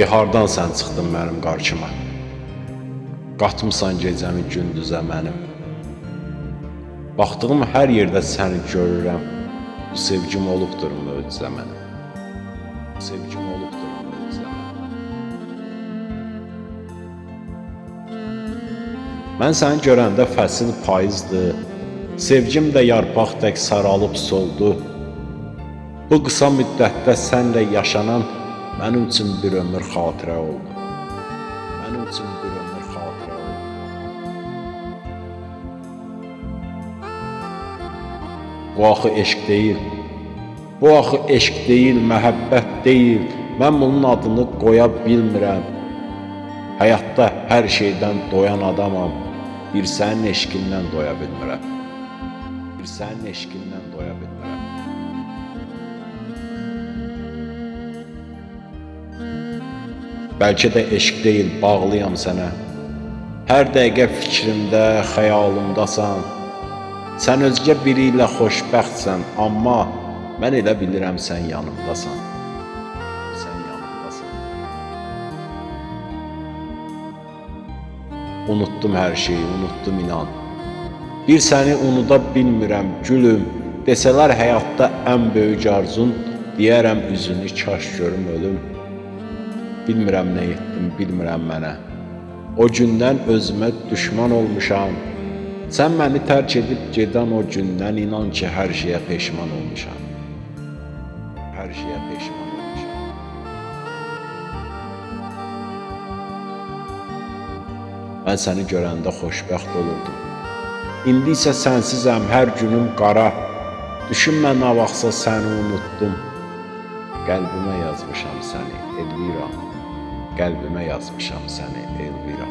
Hardan sən çıxdın mənim qarşıma, qatmısan gecəmi gündüzə mənim. Baxdığım hər yerdə səni görürəm, bu sevgim olubdur möcüzə mənim. Sevgim olubdur möcüzə mənim. Mən səni görəndə fəsil payızdır, sevgim də yarpaq tək saralıb soldu. Bu qısa müddətdə sənlə yaşanan mənim üçün bir ömür xatirə oldu. Mənim üçün bir ömür xatirə oldu. Bu axı eşq deyil. Bu axı eşq deyil, məhəbbət deyil. Mən bunun adını qoya bilmirəm. Həyatda hər şeydən doyan adamam. Bir sənin eşqindən doya bilmirəm. Bir sənin eşqindən doya bilmirəm. Bəlkə də eşq deyil, bağlıyam sənə. Hər dəqiqə fikrimdə, xəyalımdasan. Sən özgə biri ilə xoşbəxtsən, amma mən elə bilirəm sən yanımdasan. Sən yanımdasan. Unutdum hər şeyi, unutdum inan. Bir səni unuda bilmirəm gülüm. Desələr həyatda ən böyük arzun, deyərəm üzünü kaş görüm ölüm. Bilmirəm nə etdim, bilmirəm mənə. O gündən özümə düşman olmuşam. Sən məni tərk edib gedən o gündən inan ki, hər şeyə peşman olmuşam. Hər şeyə peşman olmuşam. Mən səni görəndə xoşbəxt olurdum. İndi isə sənsizəm, hər günüm qara. Düşünmə nə vaxtsa səni unutdum. Qəlbimə yazmışam səni, Elvira. Qəlbimə yazmışam səni, Elvira.